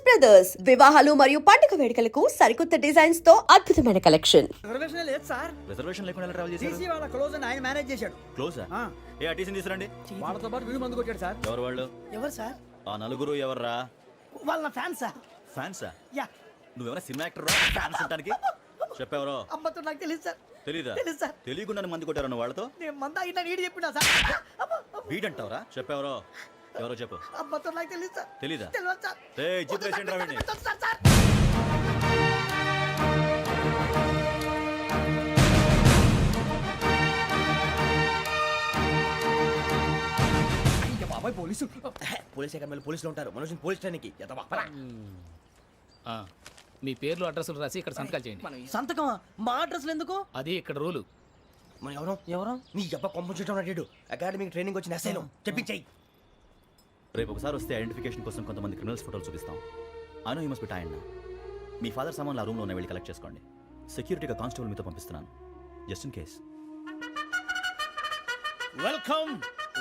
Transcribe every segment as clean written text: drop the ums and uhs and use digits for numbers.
Brothers వివాహాలు మరియు పండుగ వేడుకలకు సరికొత్త డిజైన్స్ తో అద్భుతమైన కలెక్షన్. రిజర్వేషన్ లేదు సార్. రిజర్వేషన్ లేకుండా ట్రావెల్ చేశారు. టీసీ వాళ్ళ క్లోజ్ అని ఆయన మేనేజ్ చేశాడు. క్లోజా? ఆ. ఏ అటీసీని తీసురండి. వాళ్ళతో పాటు వీడు మందు కొట్టాడు సార్. ఎవరు వాళ్ళు? ఎవరు సార్? ఆ నలుగురు ఎవర్రా? వాళ్ళ ఫ్యాన్స్ సార్. ఫ్యాన్సా? యా. నువ్వేమైనా సినిమా యాక్టర్ ఫ్యాన్స్ అంటానికి? చెప్పెవరో? అమ్మతో నాకు తెలియదు సార్. తెలీదా? తెలుసు సార్. తెలియకుండా మంది కొట్టారు వాళ్ళతో? నేను మంద అయినా నీడి చెప్పినా సార్. వీడంటావరా? చెప్పెవరో? ఎవరో చెప్పు. అమ్మతో నాకు తెలియదు సార్. తెలీదా? తెలియదు సార్. ఏయ్ జీప్ రేషన్ రావండి. Sir sir. ఇంకా బాబాయ్ పోలీసు. పోలీస్ అకాడమీలో పోలీసులు ఉంటారు. మనోజ్ పోలీస్ ట్రైనింగ్కి మీ పేర్లు అడ్రస్లు రాసి ఇక్కడ సంతకాలు చేయండి. సంతకం మా అడ్రస్లు ఎందుకు? అది ఇక్కడ రూలు. మన ఎవరు నీ అబ్బా పంపించడం అడిగాడు. అకాడమిక్ ట్రైనింగ్ వచ్చిన అసలు చెప్పించాయి. రేపు ఒకసారి వస్తే ఐడెంటిఫికేషన్ కోసం కొంతమంది క్రిమినల్స్ ఫోటోలు చూపిస్తాం. I know you must be టైండ్. Me father సామాన్లు ఆ రూమ్లో ఉన్న వెళ్ళి కలెక్ట్ చేసుకోండి. సెక్యూరిటీగా కానిస్టేబుల్ మీతో పంపిస్తున్నాను, just in case.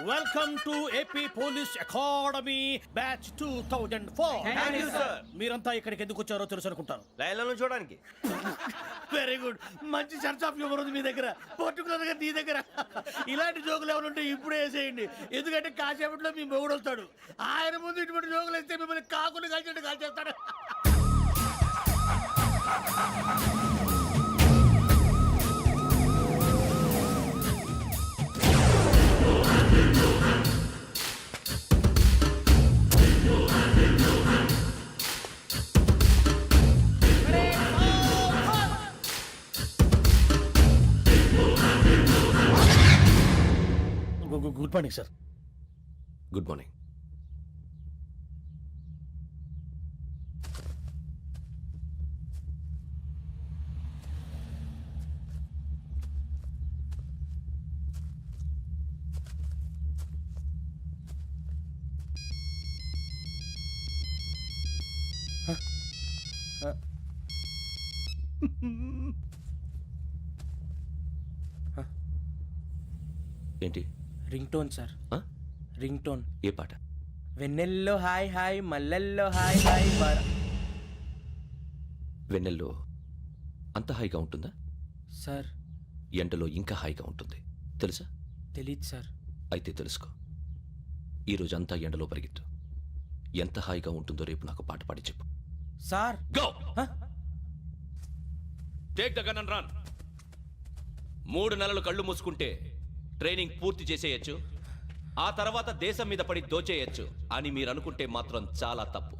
Welcome to AP police academy batch 2004. మీరంతా ఇక్కడికి ఎందుకు వచ్చారో తెలుసు అనుకుంటాను. లైన్లను చూడడానికి. Very good. మంచి చర్చ్ ఆఫ్ హ్యూమర్ ఉంది మీ దగ్గర, పర్టికులర్ గా నీ దగ్గర. ఇలాంటి జోకులు ఎవరు ఉంటే ఇప్పుడే వేసేయండి. ఎందుకంటే కాసేపట్లో మీ మొగుడు వస్తాడు. ఆయన ముందు ఇటువంటి జోకులు వేస్తే మిమ్మల్ని కాకులు కాల్చేట్టు కాల్చేస్తాడు. Good morning sir. Good morning. ఏంటి? Ring tone sir. Ring tone. ఏ పాట? వెన్నెల్లో హాయ్ హాయ్ మల్లెల్లో హాయ్ హాయ్ వెన్నెల్లో అంత హాయిగా ఉంటుందా? సార్ ఎండలో ఇంకా హాయిగా ఉంటుంది తెలుసా? తెలీదు సార్. అయితే తెలుసుకో. ఈరోజు అంతా ఎండలో పరిగెత్తు. ఎంత హాయిగా ఉంటుందో రేపు నాకు పాట పాడి చెప్పు. Sir go. Take the gun and run. 3 నెలలు కళ్ళు మూసుకుంటే ట్రైనింగ్ పూర్తి చేసేయచ్చు, ఆ తర్వాత దేశం మీద పడి దోచేయచ్చు అని మీరు అనుకుంటే మాత్రం చాలా తప్పు.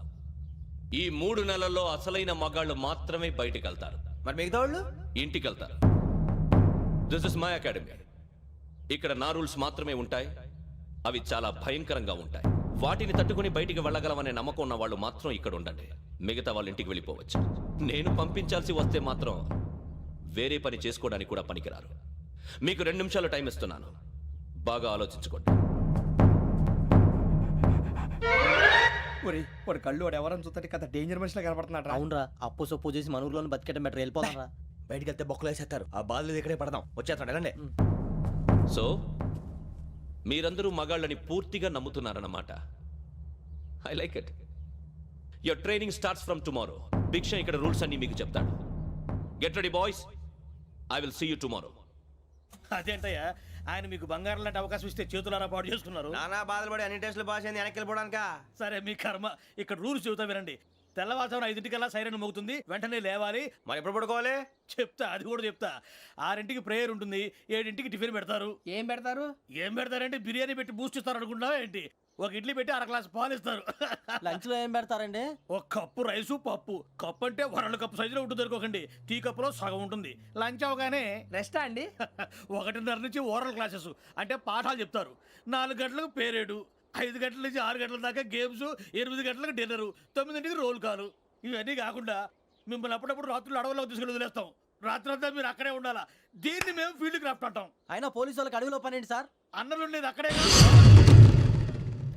ఈ 3 నెలల్లో అసలైన మగాళ్ళు మాత్రమే బయటికి వెళ్తారు. మరి మిగతా వాళ్ళు ఇంటికి వెళ్తారు. This is my academy. ఇక్కడ నా రూల్స్ మాత్రమే ఉంటాయి. అవి చాలా భయంకరంగా ఉంటాయి. వాటిని తట్టుకుని బయటికి వెళ్ళగలమనే నమ్మకం ఉన్న వాళ్ళు మాత్రం ఇక్కడ ఉండండి. మిగతా వాళ్ళు ఇంటికి వెళ్ళిపోవచ్చు. నేను పంపించాల్సి వస్తే మాత్రం వేరే పని చేసుకోవడానికి కూడా పనికిరారు. మీకు 2 నిమిషాలు టైం ఇస్తున్నాను, బాగా ఆలోచించుకోండి. వాడు కళ్ళు వాడు ఎవరని చూస్తే కదా డేంజర్ మనిషిలో కనపడుతున్నాడు. అవునరా, అప్పు సొప్పు చేసి మన ఊర్లో బతికేయడం బెటర్. వెళ్ళిపోతారా? బయటికి వెళ్తే బొక్కలు వేసేస్తారు. ఆ బాధలు ఇక్కడే పడదాం. వచ్చేస్తాడు ఎలాండి. సో మీరందరూ మగాళ్ళని పూర్తిగా నమ్ముతున్నారన్నమాట. I like it. Your training starts from tomorrow. Bhiksha ఇక్కడ రూల్స్ అన్ని మీకు చెప్తాడు. Get ready boys, I will see you tomorrow. అదేంటయ్యా, ఆయన మీకు బంగారం లాంటి అవకాశం ఇస్తే చేతులారా పాటు చేసుకున్నారు. నానా బాధలు పడి అన్ని టెస్టులు పాస్ అయింది, వెనక్కి వెళ్ళిపోవడానికా? సరే మీ కర్మ. ఇక్కడ రూల్స్ చెబుతా వినండి. తెల్లవారుజామున 5 సైరన్ మోగుతుంది, వెంటనే లేవాలి. మరి ఎప్పుడు పడుకోవాలి? చెప్తా, అది కూడా చెప్తా. 6 ప్రేయర్ ఉంటుంది, 7 టిఫిన్ పెడతారు. ఏం పెడతారు? ఏం పెడతారంటే బిర్యానీ పెట్టి బూస్ట్ ఇస్తారు అనుకుంటున్నావా ఏంటి? ఒక ఇడ్లీ పెట్టి 1 గ్లాస్ పాలు ఇస్తారు. లంచ్ లో ఏం పెడతారండి? 1 కప్పు రైసు పప్పు. కప్పు అంటే 1/2 కప్పు సైజులో ఉంటుంది అనుకోకండి. టీ కప్పులో సగం ఉంటుంది. లంచ్ అవగానే రెస్టా అండి? 1:30 నుంచి ఓరల్ క్లాసెస్ అంటే పాఠాలు చెప్తారు. 4 గంటలకు పేరేడు, 5 గంటల నుంచి 6 గంటల దాకా గేమ్స్, 8 గంటలకు డిన్నరు, 9 రోల్ కాలు. ఇవన్నీ కాకుండా మిమ్మల్ని అప్పుడప్పుడు రాత్రులు అడవుల్లో తీసుకెళ్ళి వదిలేస్తాం. రాత్రంతా మీరు అక్కడే ఉండాలా. దీన్ని మేము ఫీల్డ్ క్రాఫ్ట్ అంటాం. అయినా పోలీసు వాళ్ళకి అడవిలో పని ఏంటి సార్? అన్నలు ఉండేది అక్కడే.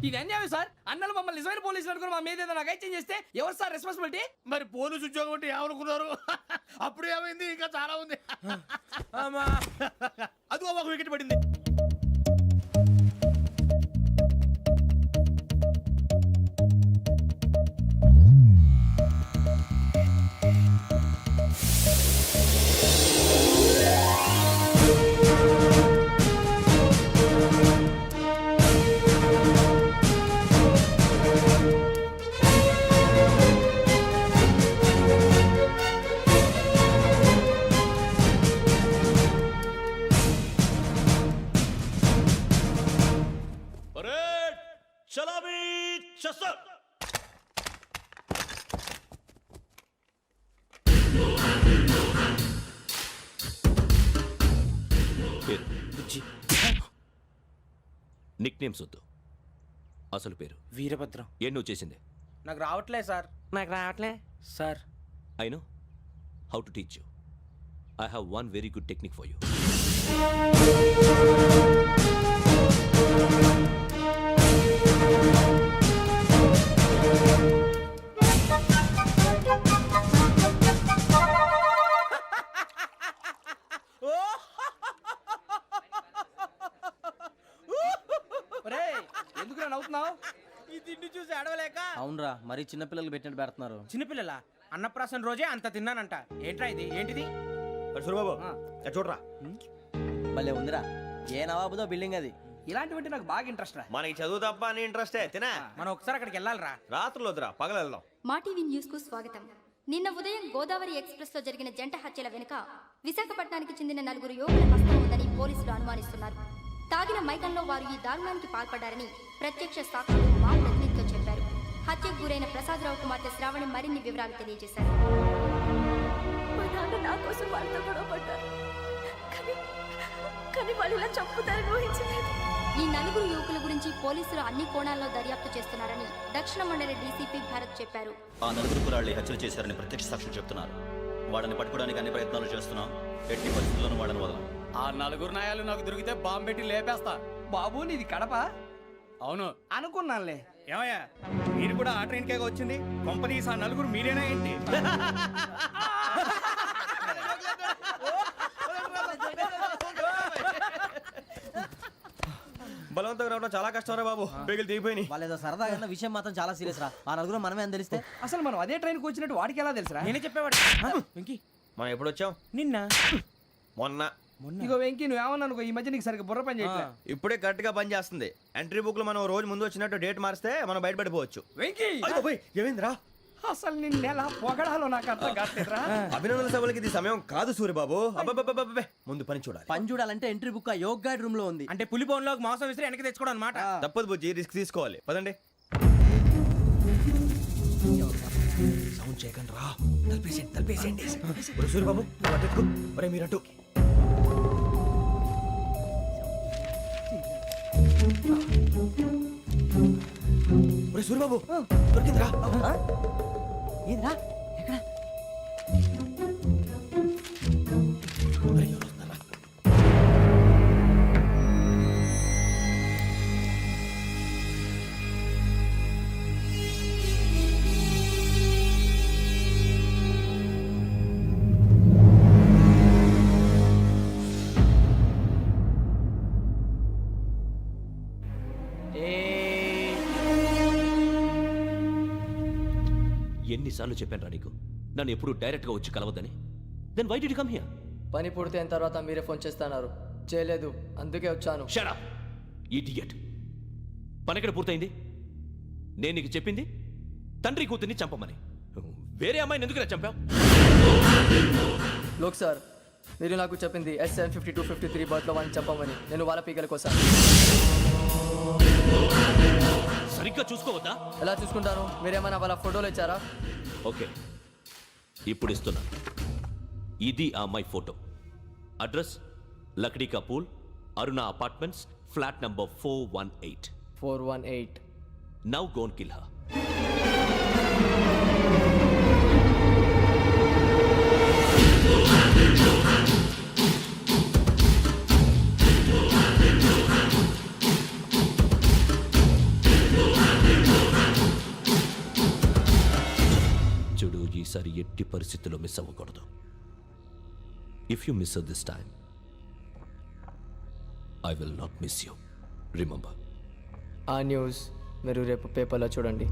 ఇది అన్యాయం సార్. అన్నలు మమ్మల్ని నిజమైన పోలీసులు అనుకుని మా మీద ఏదైనా అగైత్యం చేస్తే ఎవరు సార్ రెస్పాన్సిబిలిటీ? మరి పోలీసు ఉద్యోగం అంటే ఏమనుకున్నారు? అప్పుడు ఏమైంది? ఇంకా చాలా ఉంది. అది ఒక వికెట్ పడింది. పేరు నిక్ నేమ్స్ వద్దు, అసలు పేరు. వీరభద్రం. ఏం నువ్వు చేసింది? నాకు రావట్లే సార్. నాకు రావట్లే sir. I know how to teach you. I have one very good technique for you. ఎందుకు నవ్వుతున్నావు? ఈ తిండి చూసి అడవలేక. అవునరా, మరి చిన్నపిల్లలు పెట్టినట్టు పెడుతున్నారు. చిన్నపిల్లల అన్నప్రాసన రోజే అంత తిన్నానంట. ఏంట్రా ఇది? ఏంటిది? సూరిబాబు చూడరా. భలే ఉందిరా. ఏ నవాబుదో బిల్డింగ్ అది. ఇలాంటివంటే నాకు బాగా ఇంట్రెస్ట్ రా. మనకి చదువు తప్ప అని ఇంట్రెస్టే తినా. మనం ఒకసారి అక్కడికి వెళ్ళాలిరా. రాత్రులు వద్దురా, పగలు వెళ్దాం. మా టీవీ న్యూస్ కు స్వాగతం. నిన్న ఉదయం గోదావరి ఎక్స్ప్రెస్ లో జరిగిన జంట హత్యల వెనుక విశాఖపట్నానికి చెందిన 4 యువకుల హస్తం ఉందని పోలీసులు అనుమానిస్తున్నారు. తాగిన మైకంలో వారు ఈ దారుణానికి పాల్పడ్డారని ప్రత్యక్ష సాక్షులు మా ప్రతినిధితో చెప్పారు. హత్యకు గురైన ప్రసాదరావు కుమార్తె శ్రావణి మరిన్ని వివరాలు తెలియజేశారు. మా నాన్న నా కోసం వాళ్ళతో గొడవ పడ్డారు, కానీ వాళ్ళు ఇలా చంపుతారని ఊహించలేదు. ఈ 4 యువకుల గురించి పోలీసులు అన్ని కోణాల్లో దర్యాప్తు చేస్తున్నారని దక్షిణ మండలి డీసీపీ భరత్ చెప్పారు. ఆ 4 కురాళ్ళు హత్యలు చేశారని ప్రత్యక్ష సాక్షులు చెప్తున్నారు. వాళ్ళని పట్టుకోవడానికి అన్ని ప్రయత్నాలు చేస్తున్నాం. ఎట్టి పరిస్థితుల్లోనూ వాళ్ళని వదలం. ఆ 4 నాయాలు నాకు దొరికితే బాంబు పెట్టి లేపేస్తా. బాబు నీది కడప? అవును. అనుకున్నానులే. ఏమయ్యా మీరు కూడా ఆ ట్రైన్ కేగా వచ్చింది? కంపెనీస్ ఆ 4 మీరేనా ఏంటి? బలవంతంగా రావడం చాలా కష్టం రా బాబు. బేగులు దిగిపోయినాయి. వాళ్ళేదో సరదాగా విషయం మాత్రం చాలా సీరియస్ రా. ఆ నలుగురు మనమే అని తెలిస్తే అసలు మనం అదే ట్రైన్కి వచ్చినట్టు వాడికి ఎలా తెలుసురా? నేనే చెప్పేవాడు. వెంకీ మనం ఎప్పుడు వచ్చాం? నిన్న మొన్న. ఇగో వెంకీ నువ్వేమన్నా అనుకో, ఈ మధ్య నీకు సరిగ్గా బుర్ర పని చేయట్లేదు. ఇప్పుడే కరెక్ట్ గా పని చేస్తుంది. ఎంట్రీ బుక్ లో మనం రోజు ముందు వచ్చినట్టు డేట్ మారిస్తే మనం బయటపడిపోవచ్చు. వెంకీ ఏమైందిరా? అసలు నిన్న ఎలా పొగడాలో నాకు అర్థం కావట్లేదురా. అభినందన సభలకి ఇది సమయం కాదు సూర్యబాబు. అబ్బబ్బబ్బబ్బబ్బే, ముందు పని చూడాలి. పని చూడాలంటే ఎంట్రీ బుక్ ఆ యోగ్ గైడ్ రూమ్ లో ఉంది. అంటే పులి బోన్ లోకి మాంసం విసిరి వెనక్కి తెచ్చుకోవడం అనమాట. తప్పదు బుజ్జి, రిస్క్ తీసుకోవాలి. పదండి. సౌండ్ చేయకండి రా. తలపేసేయండి. సూర్యబాబు ఒరే మీరటు. ఒరే సూర్యబాబు దొరికిందిరా. ఏంద్రా? ఎక్కడ? ఒరే, ఎవరు వస్తున్నారా? ఎన్నిసార్లు చెప్పాను రా నీకు నన్ను ఎప్పుడు డైరెక్ట్గా వచ్చి కలవద్దని? Then why did you come here? పని పూర్తయిన తర్వాత మీరే ఫోన్ చేస్తున్నారు. చేయలేదు, అందుకే వచ్చాను. Shut up idiot. పని ఎక్కడ పూర్తయింది? నేను నీకు చెప్పింది తండ్రి కూతుర్ని చంపమని. వేరే అమ్మాయిని ఎందుకు చంపావు? లోక్ సార్, మీరు నాకు చెప్పింది SM5253 బర్త్లో వాళ్ళని చంపమని. నేను వాళ్ళ పీకల కోసం. సరిగ్గా చూసుకోవద్దా? ఎలా చూసుకుంటాను? మీరేమైనా వాళ్ళ ఫోటోలు ఇచ్చారా? ఓకే, ఇప్పుడు ఇస్తున్నా. ఇది ఆ అమ్మాయి ఫోటో. అడ్రస్ లక్డీ కా pool, Aruna apartments, flat number 418. 418. Now go and kill her. చూడు, ఈసారి ఎట్టి పరిస్థితుల్లో మిస్ అవ్వకూడదు. If you miss this time I will not miss you. Remember. ఆ న్యూస్ మీరు రేపు పేపర్లో చూడండి.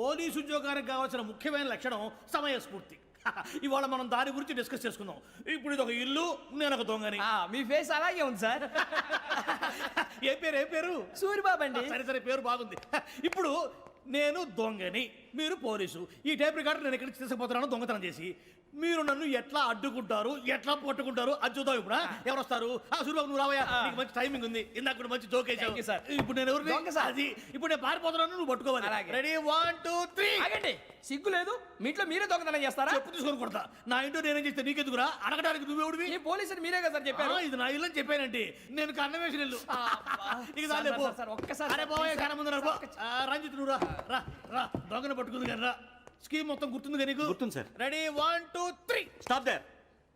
పోలీసు ఉద్యోగానికి కావాల్సిన ముఖ్యమైన లక్షణం సమయస్ఫూర్తి. ఇవాళ మనం దాని గురించి డిస్కస్ చేసుకుందాం. ఇప్పుడు ఇది ఒక ఇల్లు, నేను ఒక దొంగని. మీ ఫేస్ అలాగే ఉంది సార్. ఏ పేరు? సూరిబాబు అండి. సరే పేరు బాగుంది. ఇప్పుడు నేను దొంగని, మీరు పోలీసు. ఈ టైప్ రికార్డు నేను ఎక్కడికి తీసుకుపోతున్నాను దొంగతనం చేసి. మీరు నన్ను ఎట్లా అడ్డుకుంటారు, ఎట్లా పట్టుకుంటారు అది చూద్దాం ఇప్పుడు. ఎవరు వస్తారు? సూర్యబాబు నువ్వు రావయ్యా, నీకు మంచి టైమింగ్ ఉంది. ఇందాక కూడా మంచి జోక్ వేసావు. ఇప్పుడు నేను ఎవరు? అది ఇప్పుడు నేను పారిపోతున్నాను, నువ్వు పట్టుకోవాలి. రెడీ 1 2 3. ఆగండి, సిగ్గు లేదు? మీ ఇంట్లో మీరే దొంగతనం చేస్తారా? చెప్పు తీసుకొని కొడతా. నా ఇంట్లో నేనేం చేస్తే నీకెందుకురా? అడగడానికి నువ్వెవడివి? ఈ పోలీసులు మీరే కదా సార్ చెప్పారు. ఇది నా ఇల్లు అని చెప్పానంటే నేను కన్న వేసిన ఇల్లు. ఇక చాలే పో. సార్, ఒక్కసారి అరే బాబోయ్, కన్న ముందు రా. రంజిత్ నువ్వు రా రా రా. దొంగను పట్టుకుంది కానీ రా. స్కీమ్ మొత్తం గుర్తుంది నీకు? గుర్తుంది sir. Ready 1 2 3. Stop there.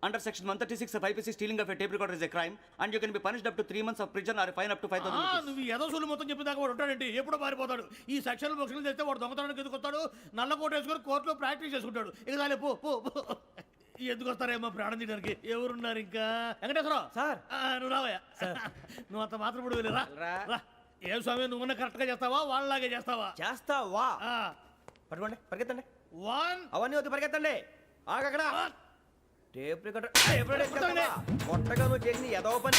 Under section 136 of IPC, stealing of a tape recorder is a crime and you can be punished up to 3 months of prison or a fine up to 5,000 rupees. నువ్వు ఏదో సొల్లు మొత్తం చెప్పిన దాకా వాడు ఉంటాడండి. ఎప్పుడో పారిపోతాడు. ఈ సెక్షన్ బొక్షన్లు చేస్తే వాడు దొంగతనానికి ఎందుకు వస్తాడు? నల్ల కోట వేసుకొని కోర్టులో ప్రాక్టీస్ చేసుకుంటాడు. ఇక చాలే పో పో పో. ఎందుకు వస్తారేమో ప్రాణం తీయడానికి. ఎవరున్నారు ఇంకా? వెంకటేశ్వరరావు సార్, నువ్వు రావయ్యా. నువ్వు అంత మాత్రం ఇప్పుడు వెళ్ళి రా రా. ఏం స్వామి, నువ్వున్న కరెక్ట్ గా చేస్తావా వాళ్ళలాగే చేస్తావా? చేస్తావా? పట్టుకోండి, పరిగెత్తండి. 1 అవన్నీ వద్దు, పరిగెత్తండి. ఆగక్కడ టేప్ రికార్డర్ కొత్తగా నువ్వు చేసిన ఏదో పని.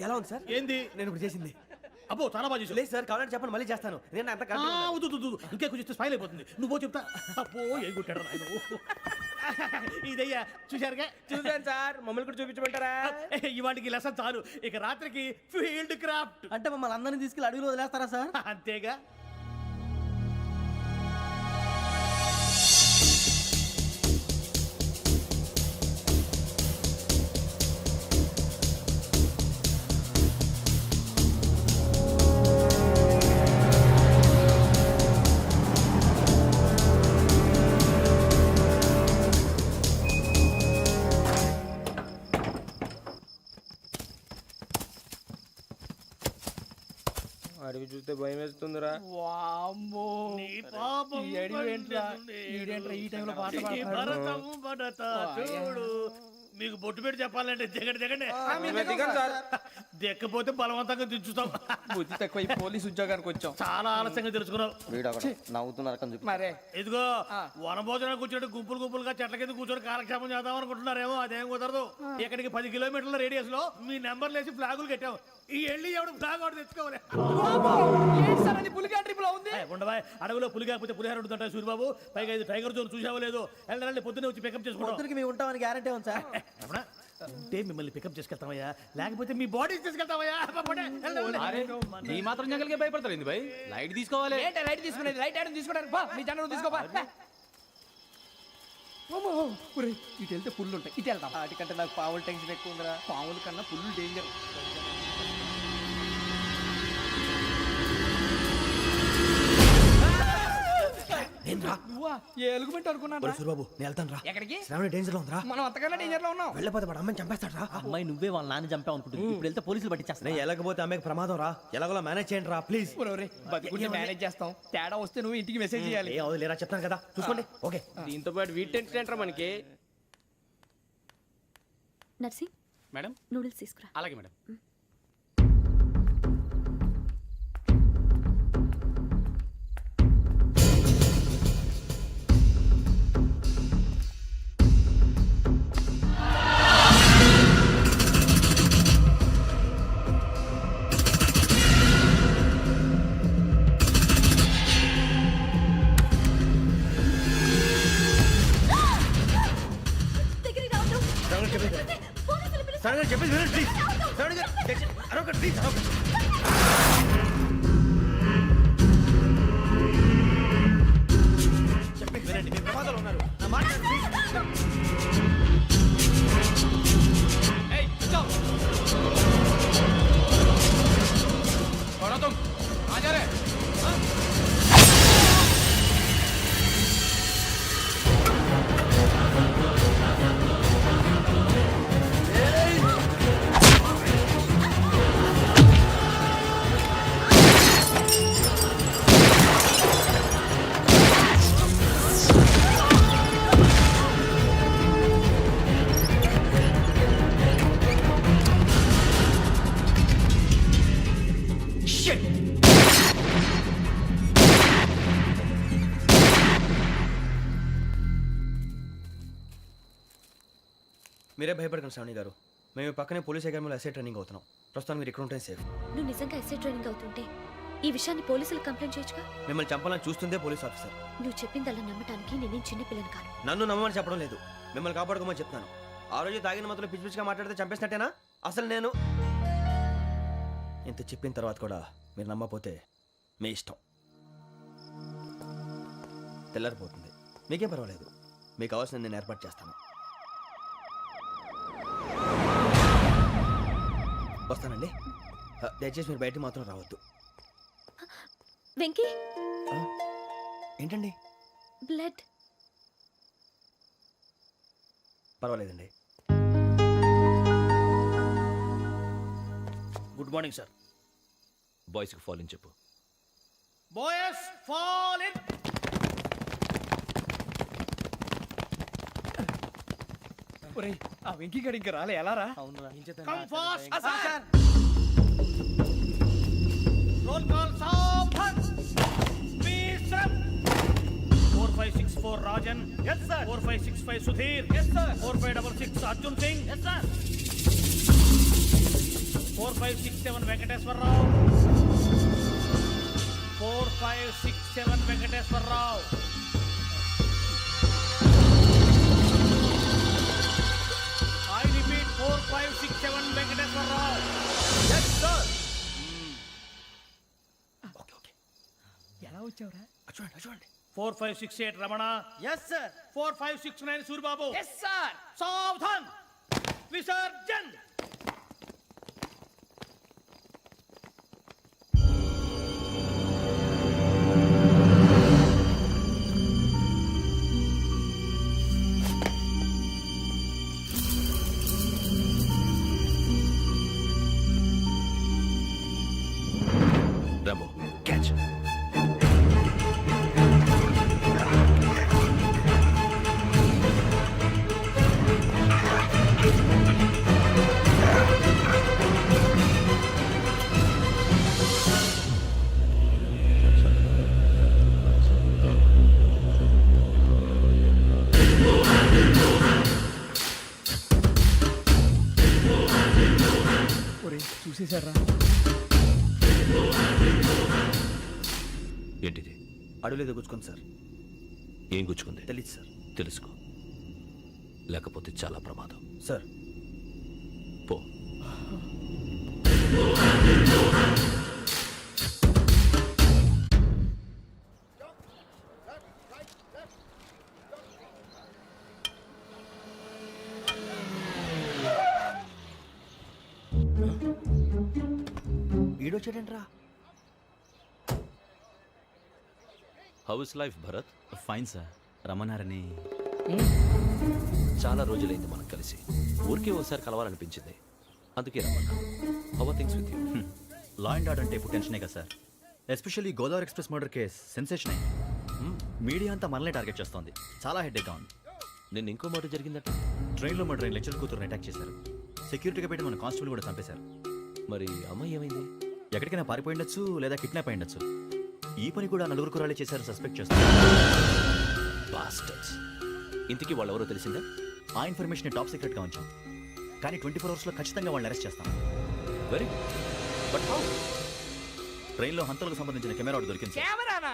ఎలా ఉంది సార్? ఏంది నేను ఇప్పుడు చేసింది? అబ్బో చాలా బాగా చేసావు. లేదు సార్, కావాలంటే చెప్పండి, మళ్ళీ చేస్తాను. నేను అంత ఇంకే కొంచెం స్మైల్ అయిపోతుంది. నువ్వు చెప్తా. అబ్బో ఏ కొట్టాడు నాయన. ఇదయ్యా చూశారుగా? చూసాను సార్, మమ్మల్ని కూడా చూపించమంటారా? ఇవాటికి లెసన్ చాలు. ఇక రాత్రికి ఫీల్డ్ క్రాఫ్ట్. అంటే మమ్మల్ని అందరినీ తీసుకెళ్ళి అడుగులో వదిలేస్తారా సార్? అంతేగా. అడిగి చూస్తే భయం వేస్తుందిరా. నీ పాపం ఈడేంట్రా ఈ టైంలో పాట ఈ భరతం భరత చూడు. మీకు బొట్టు పెట్టి చెప్పాలంటే దిగండి దిగండి. దిక్కపోతే బలవంతంగా దించుతాం. బుద్ధి తక్కువ ఈ పోలీస్ ఉద్యోగానికి వచ్చాం. చాలా ఆలస్యంగా తెలుసుకున్నావు. నవ్వుతున్నారు మరే. ఇదిగో వనభోజనానికి కూర్చోటి గుంపులు గుంపులుగా చెట్ల కింద కూర్చొని కాలక్షేపం చేద్దాం అనుకుంటున్నారేమో. అదేం కుదరదు. ఇక్కడికి 10 కిలోమీటర్ల రేడియస్ లో మీ నెంబర్లు వేసి ఫ్లాగులు కట్టాం. ఈ వెళ్ళి ఎవడు ఫ్లాగ్ ఆర్డర్ తెచ్చుకోవాలి. పులిగా ట్రిప్ లో ఉంది. ఉండవా, అడవిలో పులి కాకపోతే పులిహార ఉంటుంట సూర్యబాబు. పైగా ఇది టైగర్ జోన్ చూసావో లేదో. వెళ్ళండి, పొద్దున్నే వచ్చి పికప్ చేసుకుంటాం. మేము ఉంటామని గ్యారంటీ ఉంది సార్. అంటే మిమ్మల్ని పికప్ చేసుకెళ్తామయ్యా, లేకపోతే మీ బాడీ తీసుకెళ్తామయ్యా. ఈ మాత్రం జంగల్కే భయపడతారు భయ్. లైట్ తీసుకోవాలి. లైట్ తీసుకునేది లైట్ ఐటమ్ తీసుకోవడానికి మీ జనరు తీసుకోపా. ఇటు వెళ్తే పుల్లు ఉంటాయి, ఇటు వెళ్తాం. వాటికంటే నాకు పావుల టెన్షన్ ఎక్కువ ఉందిరా. పాముల కన్నా పుల్లు డేంజర్. ఎలుగుబెట్టి అనుకున్నాను. సూర్యబాబు నేను వెళ్తాను రా. ఎక్కడికి? శ్రావణి డేంజర్ లో ఉందిరా. మనం అంతకన్నా డేంజర్ లో ఉన్నాం. వెళ్ళపోతే వాడు అమ్మని చంపేస్తాడు రా. అమ్మాయి నువ్వే వాళ్ళ నాన్న చంపావు అనుకుంటుంది. ఇప్పుడు వెళ్తే పోలీసులు పట్టించేస్తా. నేను వెళ్ళకపోతే అమ్మకి ప్రమాదం రా. ఎలాగోలా మేనేజ్ చేయండి రా ప్లీజ్. బతుకుంటే మేనేజ్ చేస్తాం. తేడా వస్తే నువ్వు ఇంటికి మెసేజ్ చేయాలి. ఏ అవును లేరా, చెప్తాను కదా చూసుకోండి. ఓకే. దీంతో పాటు వీటి టెన్షన్ ఏంట్రా మనకి. నర్సి మేడం నూడిల్స్ తీసుకురా. అలాగే మేడం. దగ్గరికి రావద్దు. పోలీసులు పిలుస్తారు. శ్రావణి గారు చెప్పేది వినండి ప్లీజ్. శ్రావణి గారు అరొకటి ప్లీజ్. చెప్పేది వినండి, మీరు ప్రమాదాలు ఉన్నారు. నా మాట ప్లీజ్. మీరే భయపడకండి శ్రావణి గారు. మేము పక్కనే పోలీస్ అకాడమీలో ఎస్ఐ ట్రైనింగ్ అవుతున్నాం. ప్రస్తుతం మీరు ఇక్కడ ఉంటే సేఫ్. నువ్వు నిజంగా ఎస్ఐ ట్రైనింగ్ అవుతుంటే ఈ విషయాన్ని పోలీసులకు కంప్లైంట్ చేయొచ్చుగా. మిమ్మల్ని చంపాలని చూస్తుందే పోలీస్ ఆఫీసర్. నువ్వు చెప్పిందల్లా నమ్మటానికి నేనేం చిన్నపిల్లని కాను. నన్ను నమ్మమని చెప్పడం లేదు, మిమ్మల్ని కాపాడుకోమని చెప్తాను. ఆ రోజు తాగిన మొదలు పిచ్చి పిచ్చిగా మాట్లాడితే చంపేసినట్టేనా? అసలు నేను ఇంత చెప్పిన తర్వాత కూడా మీరు నమ్మకపోతే మీ ఇష్టం. తెల్లారిపోతుంది, మీకేం పర్వాలేదు. మీకు కావాల్సిన నేను ఏర్పాటు చేస్తాను. వస్తానండి. దయచేసి మీరు బయటికి మాత్రం రావద్దు. వెంకీ, ఏంటండి? బ్లడ్. పర్వాలేదండి. Good morning sir. బాయ్స్కి ఫాల్ ఇన్ చెప్పు. Boys fall in. ఒరేయ్, ఆ వెంకీ గడి ఇంకా రాలే, ఎలా రా? Come fast sir. Roll call సావధాన్. Speed up. 4564 Rajan. yes sir. 4565 Sudheer. yes sir. 4566 Arjun Singh. yes sir. 4567 Venkateswararao. 4567 Venkateswararao. I repeat 4567 Venkateswararao. Yes, sir. Okay okay. ఎలా వచ్చావురా? చూడండి చూడండి. 4568 Ramana. Yes sir. 4569 Suribabu. Yes sir. సావధాన్. విసర్జన్. Rambo catch. చూసేశారా? ఏంటిది? అడుగులేదు గుచ్చుకోండి సార్. ఏం గుచ్చుకుంది? తెలీదు సార్. తెలుసుకో, లేకపోతే చాలా ప్రమాదం. సార్ పో. ఈడొచ్చాడంట్రా. How is life Bharat? Fine sir. రమ్మన్నారని. చాలా రోజులైంది మనం కలిసి. ఊరికే ఒకసారి కలవాలనిపించింది, అందుకే రమ్మన్నా. How are things with you? Law and order అంటే ఇప్పుడు టెన్షనే కదా sir. Especially Godavari express murder case sensation అయింది. మీడియా అంతా మనల్ని టార్గెట్ చేస్తోంది. చాలా హెడ్ఏక్గా ఉంది. నిన్న ఇంకో మాట జరిగిందట. ట్రైన్లో మా ట్రైన్ లెక్చర్ కూతురుని అటాక్ చేశారు. సెక్యూరిటీగా పెట్టి మన కానిస్టేబుల్ కూడా చంపేశారు. మరి అమ్మాయి ఏమైంది? ఎక్కడికైనా పారిపోయి ఉండొచ్చు, లేదా కిడ్నాప్ అయి ఉండొచ్చు. ఈ పని కూడా నలుగురు కురాలే చేశారు సస్పెక్ట్ చేస్తారు. బాస్టర్స్. ఇంతకీ వాళ్ళు ఎవరో తెలిసిందా? ఆ ఇన్ఫర్మేషన్ టాప్ సీక్రెట్గా ఉంచాం, కానీ 24 అవర్స్లో ఖచ్చితంగా వాళ్ళని అరెస్ట్ చేస్తాం. Very but how? ట్రైన్లో హంతలకు సంబంధించిన కెమెరా ఒకటి దొరికింది సార్. కెమెరానా?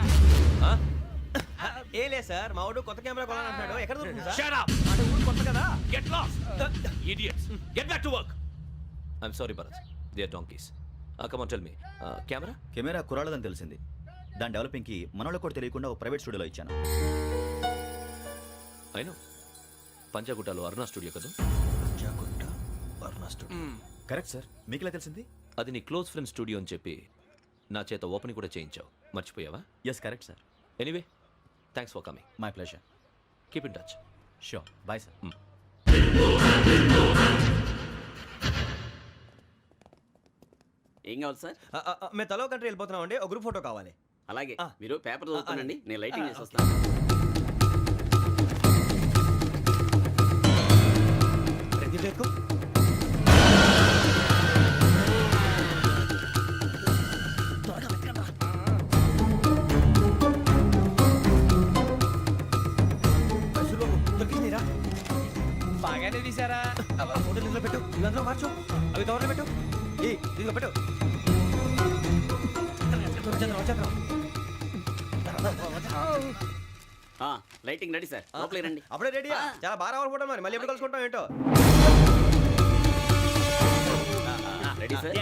ఏ లే సార్, మా వాడు కొత్త కెమెరా కొనాలంటున్నాడు. ఎక్కడ దొరుకుతుంది సార్? Shut up! అంటే ఊరు కొత్త కదా. Get lost! Idiots! Get back to work! I'm sorry, Bharat. They are donkeys. Come on, tell me. Camera? Camera కురాలదని తెలిసింది. దాని డెవలపింగ్కి మనలో కూడా తెలియకుండా ఒక ప్రైవేట్ స్టూడియోలో ఇచ్చాను. I know. పంజాగుట్టలో అరుణా స్టూడియో కదా? జాగుట్ట అరుణా స్టూడియో. Correct sir. మీకు ఎలా తెలిసింది? అది నీ క్లోజ్ ఫ్రెండ్ స్టూడియో అని చెప్పి నా చేత ఓపెన్ కూడా చేయించావు. మర్చిపోయావా? Yes correct sir. Anyway, thanks for coming. My pleasure. Keep in touch. Sure. Bye sir. ఏం కావాలి సార్? మేము తలో కంట్రీ వెళ్ళిపోతున్నాం అండి. ఒక గ్రూప్ ఫోటో కావాలి. అలాగే, ఆ. మీరు పేపర్ చదువుతానండి, అలాగే. నేను లైటింగ్ చేసి వస్తాను. రెడీ చేసుకో. బాగానే తీసారా? ఫోటోలు ఇందులో పెట్టు, ఇవి అందులో మార్చు, అవి కవర్లో పెట్టు, ఇదిగో పెట్టు. వచ్చేద్దాం. లైటింగ్ రెడీ సార్ లోపలికి రండి. అప్పుడే రెడీ. చాలా బాగా రావాలి ఫోటో, మరి మళ్ళీ ఎప్పుడు కలుసుకుంటాం ఏంటో. Ready sir.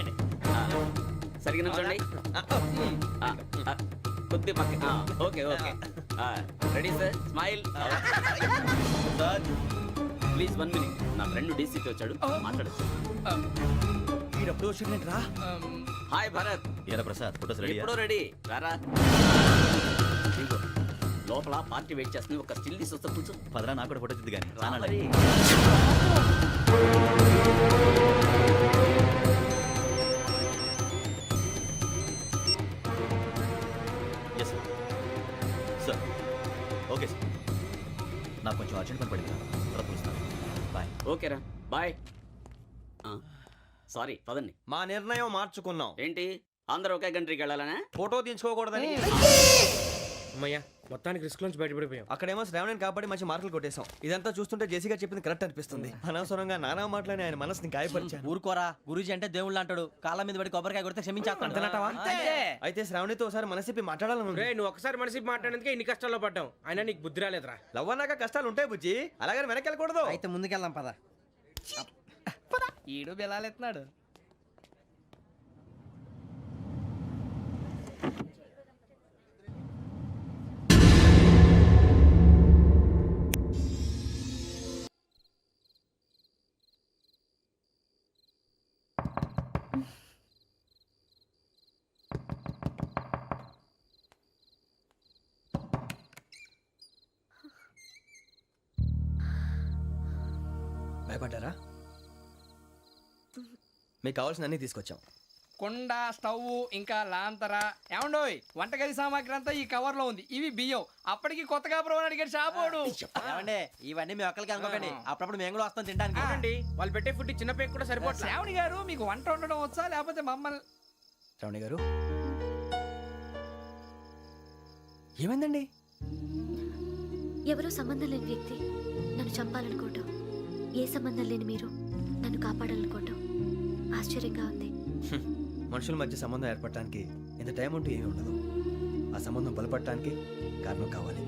సరిగ్గా నుంచోండి. కొద్ది పక్క. Okay okay. Ready sir. Smile. Please 1 minute. నా ఫ్రెండ్ డీసీకి వచ్చాడు, మాట్లాడచ్చు. ఈడప్పుడు వచ్చిందంటరా. హాయ్ భరత్. ఏరా ప్రసాద్, ఫోటోస్ రెడీ? ఎప్పుడో రెడీ. రారా. ఇంకో లోపల పార్టీ వెయిట్ చేస్తుంది, ఒక స్టిల్ తీసి వస్తా కూర్చో. పదరా, నాకు కూడా ఫోటో తిద్దు కానీ. రా మరి. Yes sir. Sir okay sir, నాకు కొంచెం అర్జెంట్ పని పడింది, తర్వాత పిలుస్తాను. బాయ్. ఓకేరా బాయ్. సారీ పదండి. మా నిర్ణయం మార్చుకున్నాం. ఏంటి అందరూ ఒకే కంట్రీకి వెళ్ళాలనే? ఫోటో తీసుకోకూడదని. అమ్మయ్యా మొత్తానికి రిస్క్ నుంచి బయటపడిపోయాం. అక్కడేమో శ్రావణిని కాబట్టి మంచి మార్కులు కొట్టేశాం. ఇదంతా చూస్తుంటే జేసీగా చెప్పింది కరెక్ట్ అనిపిస్తుంది. అనవసరంగా నానా మాటలని ఆయన మనసుని గాయపరిచాను. ఊరుకోరా, గురూజీ అంటే దేవుళ్ళు అంటాడు. కాళ్ళ మీద పడి కొబ్బరికాయ కొడితే క్షమించేస్తాడంటావా? అయితే శ్రావణితో ఒకసారి మనసిప్పి మాట్లాడాలను. నువ్వు ఒకసారి మనసి మాట్లాడేందుకే ఇన్ని కష్టాల్లో పడ్డాం. అయినా నీకు బుద్ధి రాలేదురా. లవ్ అన్నాక కష్టాలు ఉంటాయి బుజ్జి, అలాగని వెనక్కి వెళ్ళకూడదు. అయితే ముందుకెళ్దాం పద. ఈడు బెలాలెత్తున్నాడు. భయపడ్డారా? మీకు కావాల్సిన అన్ని తీసుకొచ్చాం. కుండ, స్టవ్, ఇంకా లాంతర. ఏమండోయ్, వంటగది సామాగ్రి అంతా ఈ కవర్ లో ఉంది. ఇవి బియ్యం. అప్పటికి కొత్తగా బ్రో అడిగాడు షాపోడు. ఇవన్నీ మీ ఒక్కరికి అనుకోకండి, అప్పుడప్పుడు మేము కూడా వస్తాం తినడానికి. వాళ్ళు పెట్టే ఫుడ్ చిన్న పేరు కూడా సరిపోతుంది. శ్రావణి గారు, మీకు వంట వండడం వచ్చా లేకపోతే మమ్మల్ని? శ్రావణి గారు ఏమైందండి? ఎవరో సంబంధం లేని వ్యక్తి నన్ను చంపాలనుకోవటం, ఏ సంబంధం లేని మీరు నన్ను కాపాడాలనుకోవటం ఆశ్చర్యంగా ఉంది. మనుషుల మధ్య సంబంధం ఏర్పడటానికి ఇంత టైం ఉంటూ ఏమీ ఉండదు. ఆ సంబంధం బలపడటానికి కారణం కావాలి.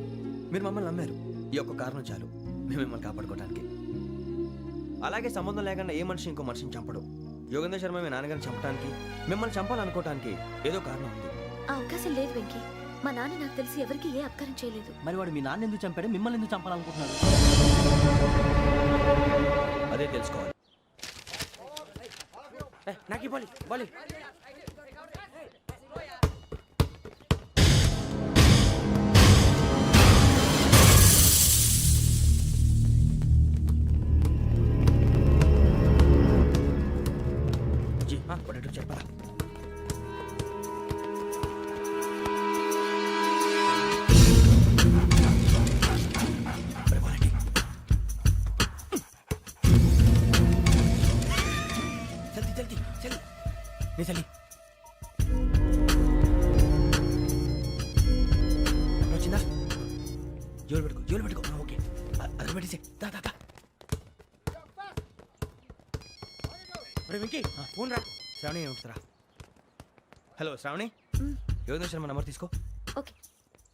మీరు మమ్మల్ని నమ్మారు, ఈ ఒక్క కారణం చాలు మేము మిమ్మల్ని కాపాడుకోవడానికి. అలాగే సంబంధం లేకుండా ఏ మనిషి ఇంకో మనిషిని చంపడు. యోగేంద్ర శర్మ మీ నాన్నగారిని చంపడానికి, మిమ్మల్ని చంపాలనుకోవటానికి ఏదో కారణం ఉంది. ఆ అవకాశం లేదు వెంకీ. మా నాన్న నాకు తెలిసి ఎవరికి ఏ అపకారం చేయలేదు. మరి వాడు మీ నాన్న ఎందుకు చంపాడు, మిమ్మల్ని ఎందుకు చంపాలనుకుంటున్నాడు? అదే తెలుసుకోవాలి. నాకు బాలి బాలి. చెప్పరా? చలి వచ్చిందా? జోలు పెట్టుకో. ఓకే, అది పెట్టేసి వెంకీ ఫోన్ రా. శ్రావణి ఏమిటరా? హలో శ్రావణి, యోగేంద్ర శర్మ నంబర్ తీసుకో. ఓకే.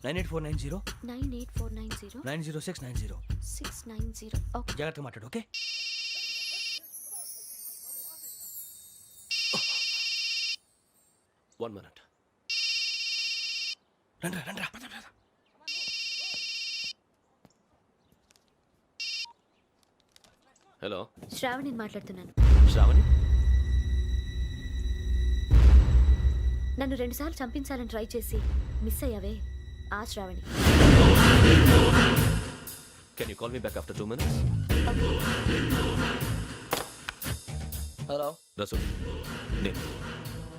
98490 98490 90690. 690. ఓకే. జాగ్రత్తగా మాట్లాడు. ఓకే. One minute. రండ్రా. హలో, శ్రావణిని మాట్లాడుతున్నాను. శ్రావణి. నన్ను 2 సార్లు చంపించాలని ట్రై చేసి మిస్ అయ్యావే, ఆ Shravani. Can you call me back after 2 minutes? Hello Rasool, నేను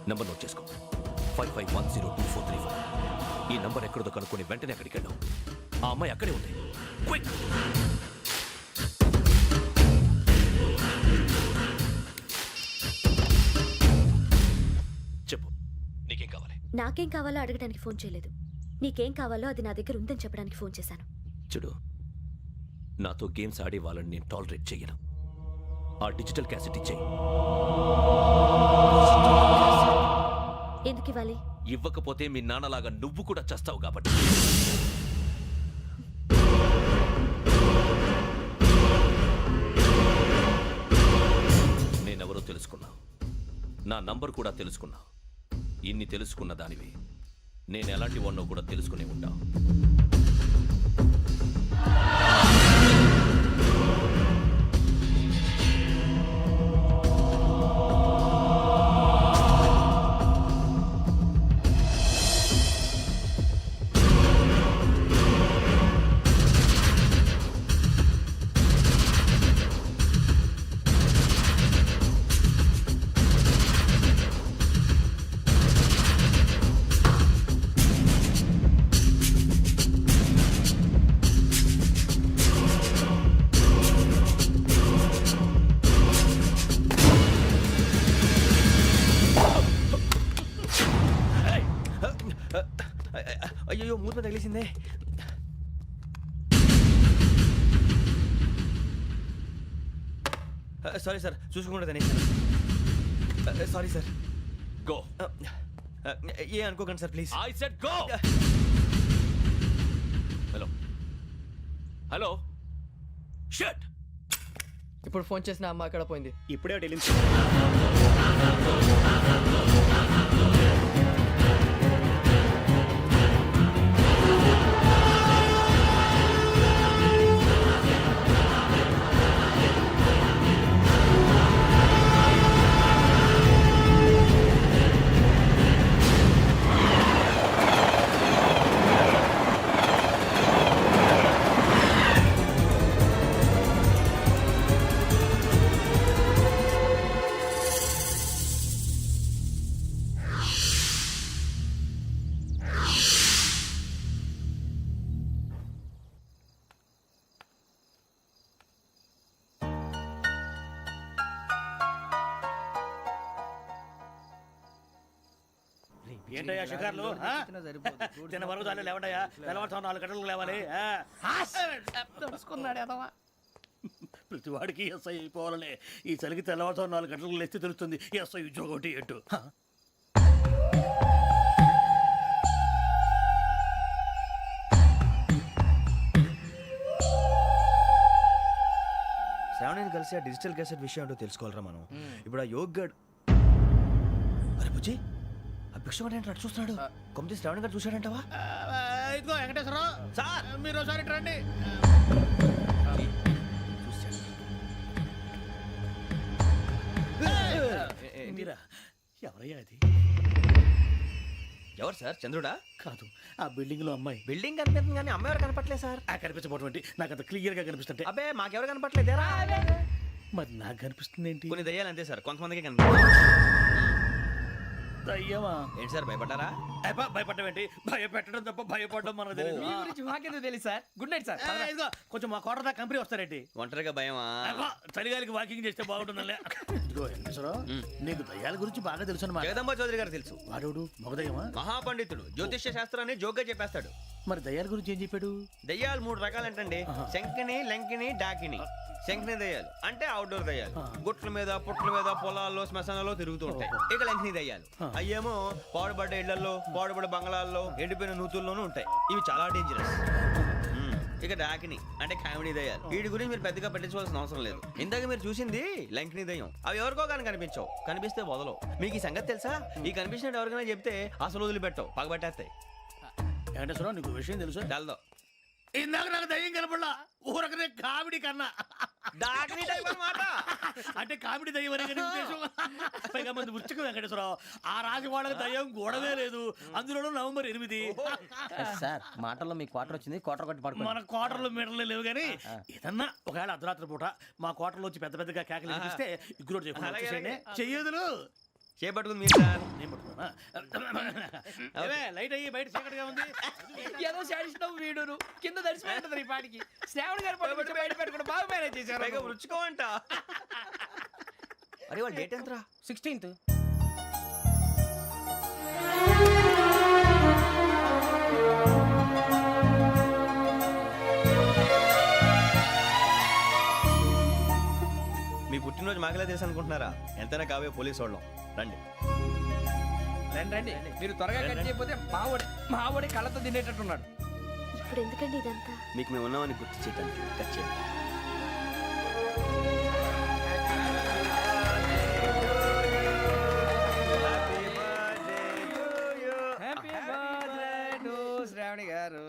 నంబర్ నోట్ చేసుకో. 55102435. ఈ నంబర్ ఎక్కడో కనుక్కొని వెంటనే అక్కడికి వెళ్ళాం. ఆ అమ్మాయి అక్కడే ఉంది. క్విక్. చెప్పు, నీకేం కావాలి? నాకేం కావాలో అడగడానికి ఫోన్ చేయలేదు. నీకేం కావాలో అది నా దగ్గర ఉందని చెప్పడానికి ఫోన్ చేశాను. చూడు, నాతో గేమ్స్ ఆడే వాళ్ళని నేను టాలరేట్ చెయ్యను. ఆ డిజిటల్ క్యాసెట్ ఇచ్చేయి. ఎందుకు ఇవ్వాలి? ఇవ్వకపోతే మీ నాన్నలాగా నువ్వు కూడా చస్తావు కాబట్టి. నేనెవరో తెలుసుకున్నా, నా నంబర్ కూడా తెలుసుకున్నా. ఇన్ని తెలుసుకున్న దానివి నేను ఎలాంటి వాడినో కూడా తెలుసుకునే ఉంటా. అయ్యో మూత మీద తగిలేసిందే. సారీ సార్, చూసుకోకుండా తినేసాను. Sorry sir. గో. ఏ అనుకోకండి sir please. I said go. Hello hello shut. ఇప్పుడు ఫోన్ చేసిన అమ్మ అక్కడ పోయింది. ఇప్పుడే వెళ్ళింది. ఏంటయ్యా షికార్లు? తిన్న వరకు చాలు లేవండయ్యా. తెల్లవారుతో 4 గంటలకు లేవాలి. తెలుసుకున్నాడు ఎదవా. ప్రతి వాడికి ఎస్ఐ అయిపోవాలనే ఈ చలికి తెల్లవారుతో 4 గంటలకు లేస్తే తెలుస్తుంది ఎస్ఐ ఉద్యోగం ఒకటి ఎట్టు. శ్రావణిని కలిసి ఆ డిజిటల్ క్యాసెట్ విషయం ఏంటో తెలుసుకోవాలరా మనం. ఇప్పుడు ఆ యోగ్ గడ్. అరే బుజ్జి, ఆ భిక్షం అంటే అటు చూస్తున్నాడు. కొమ్మతి శ్రావణి గారు చూశాడంటావా? ఇదిగో వెంకటేశ్వరరావు సార్, మీరు ఒకసారి ఇటు రండి. మీరా? ఎవరయ్యా అది? ఎవరు సార్? చంద్రుడా? కాదు, ఆ బిల్డింగ్ లో అమ్మాయి. బిల్డింగ్ కనిపిస్తుంది కానీ అమ్మాయి ఎవరు కనపట్లేదు సార్. కనిపించబోటువంటి నాకు అంత క్లియర్ గా కనిపిస్తుంటే. అబ్బే మాకెవరు కనపట్లేదేరా? మరి నాకు కనిపిస్తుంది ఏంటి? కొన్ని దయ్యాలు అంతే సార్, కొంతమందికి కనిపిస్తుంది. దయ్యమా? ఏంటి సార్ భయపడ్డారా? భయపడడం ఏంటి? భయపెట్టడం తప్ప భయపడడం మనకు తెలియదు. మీ గురించి మాకేదో తెలుసు సార్. Good night sir. ఇదిగో కొంచెం మా కోట దాకా కంపెనీ వస్తారేంటి? ఒంటరిగా భయమా? చలిగాలికి వాకింగ్ చేస్తే బాగుంటుందిలే. ఇదిగో వెంకటేశ్వరరావు, నీకు దయ్యాల గురించి బాగా తెలుసు అన్నమాట. జగదంబ చౌదరి గారు తెలుసు. వాడు మగదయ్యమా? మహాపండితుడు, జ్యోతిష్య శాస్త్రాన్ని జోగ్గా చెప్పేస్తాడు. మరి దయ్యాల గురించి ఏం చెప్పాడు? దయ్యాలు 3 రకాలంటండి. శంకిని, లంకిని, డాకిని. శంకిని దయ్యాలు అంటే అవుట్డోర్ దయ్యాలు, గుట్ల మీద పుట్ల మీద పొలాల్లో శ్మశానాల్లో తిరుగుతూ ఉంటాయి. ఇక లంకిని దయ్యాలు అయ్యేమో పాడుబడ్డ ఇళ్లలో, పాడుబడ్డ బంగ్లాల్లో, ఎండిపోయిన నూతుల్లోనూ ఉంటాయి. ఇవి చాలా డేంజరస్. ఇక డాకిని అంటే కామెడీ దయ్యాలు. వీటి గురించి మీరు పెద్దగా పట్టించుకోవాల్సిన అవసరం లేదు. ఇందాక మీరు చూసింది లంకిని దయ్యం. అవి ఎవరికో కానీ కనిపించవు, కనిపిస్తే వదలవు. మీకు ఈ సంగతి తెలుసా? ఈ కనిపించినట్టు ఎవరికైనా చెప్తే అసలు వదిలిపెట్టవు, పగబట్టేస్తాయి. వెంకటేశ్వరరావు, నీకు విషయం తెలుసు? డల్దో ఇందాక నాకు దయ్యం కనపడలా, ఊరకనే కామెడీ కన్నా. డాకిని టైప్ అన్నమాట. అంటే కామెడీ దయ్యం అనే కదా ఉద్దేశం. పైగా మంది ఉచ్చకం వెంకటేశ్వరరావు. ఆ రాజు వాళ్ళకి దయ్యం గొడవే లేదు, అందులోనూ నవంబర్ 8. సార్ మాటల్లో మీ క్వార్టర్ వచ్చింది, క్వార్టర్ కొట్టి పడుకో. మన క్వార్టర్లో మీటర్లు లేవు కానీ ఏదన్నా ఒకవేళ అర్ధరాత్రి పూట మా క్వార్టర్లో వచ్చి పెద్ద పెద్దగా కేకలు వినిపిస్తే ఇగ్గురు చెయ్యదులు చేపట్టుకుంది మీరు సార్. నేను పట్టుకున్నా. లైట్ అయ్యి బయట చీకటిగా ఉంది. ఏదో శాడిస్తావు వీడును కింద దర్శనం ఈ పాటికి. శ్రావణ్ గారు పట్టుబట్టి బయట పెట్టుకుంటే బాగా మేనేజ్ చేశారు. పైగా రుచుకోమంట. అరే వాళ్ళ డేట్ ఎంతరా? 16th. మీ పుట్టినరోజు మాకలే తెలుసు అనుకుంటున్నారా? ఎంతైనా కావే పోలీసు వాళ్ళం. రండి. రండి రండి, మీరు త్వరగా కట్ చేయకపోతే మావడి కళ్ళతో తినేటట్టున్నాడు. ఇప్పుడు ఎందుకండి ఇదంతా? మీకు మేము ఉన్నామని గుర్తు చేయడానికి టచ్ చేయండి. హ్యాపీ బర్త్డే టు శ్రావణి గారు.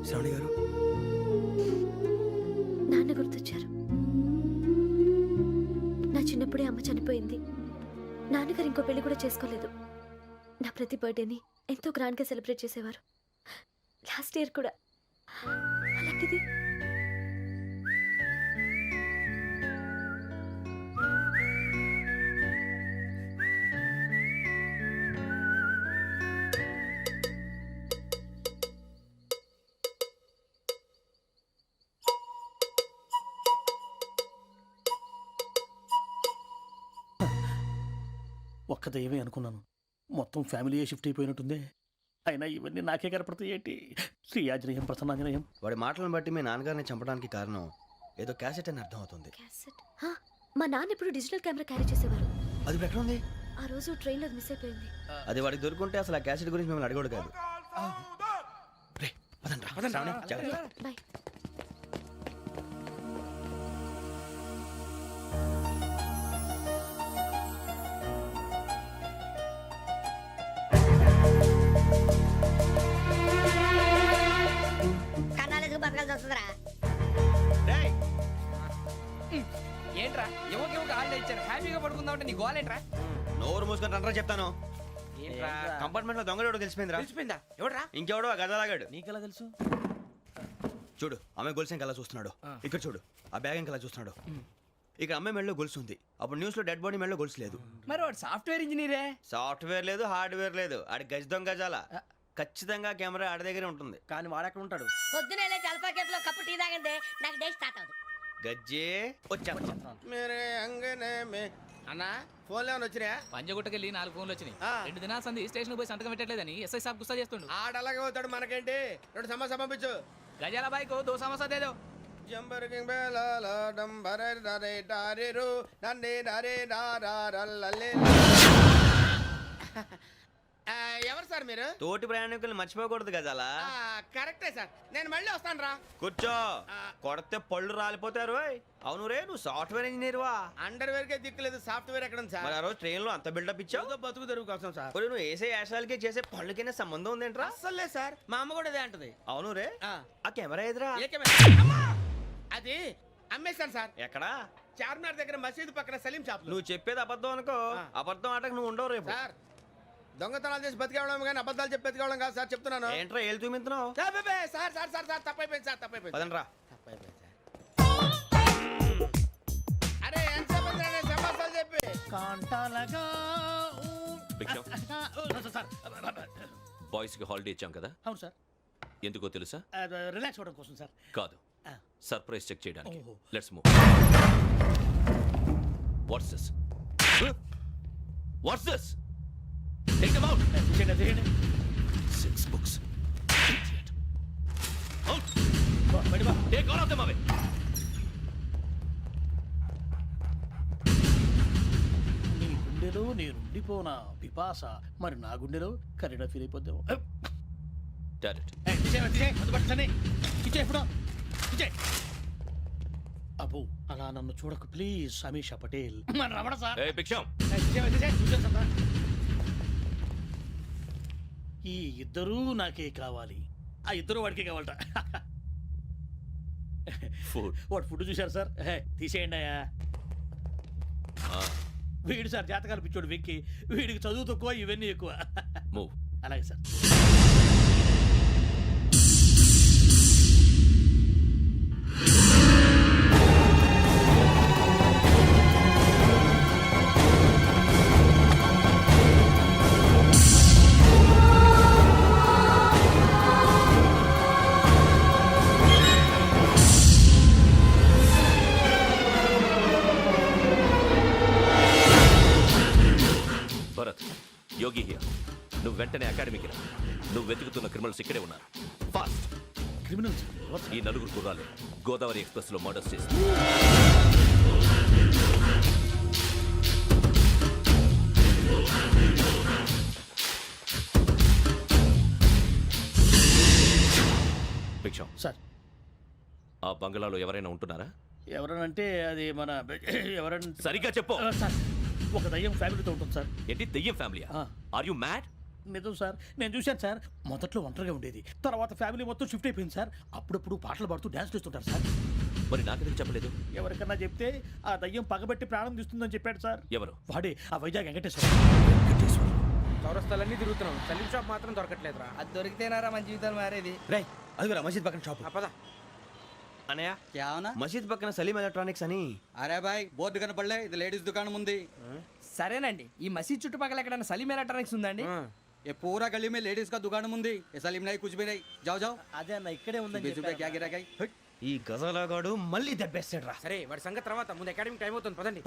శ్రావణి గారు, నాన్న గుర్తొచ్చారు. నా చిన్నప్పుడే అమ్మ చనిపోయింది. నాన్నగారు ఇంకో పెళ్లి కూడా చేసుకోలేదు. నా ప్రతి బర్త్డేని ఎంతో గ్రాండ్గా సెలబ్రేట్ చేసేవారు. లాస్ట్ ఇయర్ కూడా. అలాంటిది ఒక్క దయ్యమే అనుకున్నాను, మొత్తం ఫ్యామిలీ షిఫ్ట్ అయిపోయినట్టుందే. అయినా ఇవన్నీ నాకే కనపడతాయి ఏంటి? శ్రీ ఆంజనేయం ప్రసన్నాంజనేయం. వాడి మాటలను బట్టి మీ నాన్నగారిని చంపడానికి కారణం ఏదో క్యాసెట్ అని అర్థం అవుతుంది. క్యాసెట్. మా నాన్న ఎప్పుడు డిజిటల్ కెమెరా క్యారీ చేసేవారు. అది ఇప్పుడు ఎక్కడ ఉంది? ఆ రోజు ట్రైన్లో మిస్ అయిపోయింది. అది వాడికి దొరుకుంటే అసలు ఆ క్యాసెట్ గురించి మిమ్మల్ని అడగడు కాదు. రే, పదండ్రా. శ్రావణి, జాగ్రత్త. బాయ్. ఏంట్రా ఎవరికి హాలిడే ఇచ్చారు, హ్యాపీగా పడుకుందామంటే నీ గోలేంట్రా? నోరు మూసుకొని రండ్రా చెప్తాను. ఏంట్రా కంపార్ట్మెంట్ లో దొంగడు తెలిసిపోయిందిరా. తెలిసిపోయిందా? ఎవడ్రా? ఇంకెవడో ఆ గదలాగాడు. నీకెలా తెలుసు? చూడు, ఆమె గొలుసు ఇంకలా చూస్తున్నాడు. ఇక్కడ చూడు, ఆ బ్యాగ్ ఇంకలా చూస్తున్నాడు. ఇక్కడ అమ్మాయి మెడలో గొలుసు ఉంది. అప్పుడు న్యూస్ లో డెడ్ బాడీ మెడలో గొలుసు లేదు. మరి వాడు సాఫ్ట్వేర్ ఇంజనీరే. సాఫ్ట్వేర్ లేదు, హార్డ్వేర్ లేదు. ఆడి గజ దొంగ గజాల. ఖచ్చితంగా కెమెరా ఆడి దగ్గరే ఉంటుంది. కానీ వాడెక్కడ ఉంటాడు? పొద్దునే లేచి అల్ఫా కేఫ్ లో కప్పు టీ తాగిందే నాకు డే స్టార్ట్ అవుతుంది. గజ్జే వచ్చా. అన్నా ఫోన్లో వచ్చినా? పంజగుట్టకెళ్ళి 4 ఫోన్లు వచ్చినాయి. 2 దినాల సంది స్టేషన్ పోయి సంతకం పెట్టలేదని ఎస్ఐ సాబ్ గుస్తా చేస్తుండు. ఆడలాగే పోతాడు, మనకేంటి? 2 సమస్య పంపించు. గజాల బైక్ 2 సమస్య దేదో. జంబరకింగ్ బేలాల డంబరే నరే డారిరు నన్నే నరే నారారల్లలే. ఎవరు సార్ మీరు? తోటి ప్రయాణికుల్ని మర్చిపోకూడదు గజాల. కరెక్టే సార్, నేను మళ్ళీ వస్తాను రా. కూర్చో, కొడితే పళ్ళు రాలిపోతారు. అవును రే, నువ్వు సాఫ్ట్వేర్ ఇంజనీర్ వా? అండర్వేర్ కే దిక్కులేదు, సాఫ్ట్వేర్ ఎక్కడ సార్? మరి ఆ రోజు ట్రైన్ లో అంత బిల్డప్ ఇచ్చావు. బతుకు తెరుగు కోసం సార్. ఒరేయ్, నువ్వు వేసే యాశాలకి చేసే పళ్ళకైనా సంబంధం ఉందేంట్రా? అస్సలే సార్, మా అమ్మ కూడా అదే అంటది. అవును రే, ఆ కెమెరా ఎదురా? అది అమ్మేశాను సార్. ఎక్కడా? చార్మినార్ దగ్గర మసీదు పక్కన సలీం షాప్. నువ్వు చెప్పేది అబద్ధం అనుకో. అబద్ధం ఆటకు నువ్వు ఉండవు రేపు. సార్, దొంగతనాలు చేసి బతికేవడం కానీ అబద్ధాలు చెప్పి బతికేవడం కాదు సార్, చెప్తున్నాను. ఏంట్రా ఏళ్ళు చూపించినావు? సార్ సార్ సార్ సార్ తప్పైపోయింది సార్, తప్పైపోయింది. పదండ్రా. తప్పైపోయింది సార్. అరే ఎంతసేపు సమాసాలు చెప్పి కాంటాలగా సార్. బాయ్స్ కి హాలిడే ఇచ్చాం కదా, అవును సార్. ఎందుకో తెలుసా? రిలాక్స్ అవ్వడం కోసం సార్. కాదు, సర్ప్రైజ్ చెక్ చేయడానికి. ఓహో. Let's move. What's this? What's this? Take them out. 6 books. Idiot. Out. Take all of them away. నీ గుండెలో నేనుండిపోనా పిపాస, మరి నా గుండెలో కరీడా ఫీల్ అయిపోద్దాము. Direct. అబ్బో, అలా నన్ను చూడకు please. Sameesha Patel. Hey, Biksham. ఈ ఇద్దరూ నాకే కావాలి. ఆ ఇద్దరు వాడికే కావాలట. Food. వాడు ఫుడ్ చూశారు సార్. తీసేయండి అయ్యా. వీడు సార్ జాతకాలు పిచ్చోడు వెక్కి, వీడికి చదువు తక్కువ, ఇవన్నీ ఎక్కువ. Move. అలాగే సార్. Bharat, Yogi here. నువ్వు వెంటనే అకాడమీకి రా. నువ్వు వెతుకుతున్న క్రిమినల్స్ ఇక్కడే ఉన్నారు. ఫాస్ట్. క్రిమినల్స్. ఈ నలుగురు కుర్రాలు గోదావరి ఎక్స్ప్రెస్ లో మర్డర్స్ చేసి భిక్షం సార్ ఆ బంగ్లాలో ఎవరైనా ఉంటున్నారా? ఎవరనంటే అది మన ఎవరంటే సరిగ్గా చెప్పు. సార్ ఒక దయ్యం ఫ్యామిలీతో ఉంటుంది సార్. ఏంటి దెయ్యం ఫ్యామిలీ? Are you mad? నిజం సార్, నేను చూశాను సార్. మొదట్లో ఒంటరిగా ఉండేది, తర్వాత ఫ్యామిలీ మొత్తం షిఫ్ట్ అయిపోయింది సార్. అప్పుడప్పుడు పాటలు పాడుతూ డ్యాన్స్ చేస్తుంటారు సార్. మరి నాకెందుకు చెప్పలేదు? ఎవరికన్నా చెప్తే ఆ దయ్యం పగబెట్టి ప్రాణం తీస్తుందని చెప్పాడు సార్. ఎవరు? వాడే ఆ వైజాగ్ వెంకటేశ్వర. చౌరస్తాలన్నీ తిరుగుతున్నాం, సలీం షాప్ మాత్రం దొరకట్లేదురా. అది దొరికితేనారా మన జీవితాలు మారేది. రై అదిగురా మసీద్ పక్కన షాప్. పద. అనయ్య क्या होना? మసీద్ పక్కన సలీం ఎలక్ట్రానిక్స్ అని. अरे भाई బోర్డు కనపడలే, ఇది లేడీస్ దుకాణం ఉంది. సరేనండి, ఈ మసీద్ చుట్టుపక్కల ఎక్కడైనా సలీం ఎలక్ట్రానిక్స్ ఉందండి? ये पूरा गली में लेडीज का दुकान मुंदी, ये सलीम नहीं कुछ भी नहीं. जाओ जाओ. అదే అన్న ఇక్కడే ఉందని 20 रुपए क्या गिरा गई? ఈ గజాలగాడు మళ్ళీ దెబ్బేస్తాడు రా. సరే వాడి సంగతి తర్వాత, ముందు అకాడమిక్ టైం అవుతుంది, పదండి.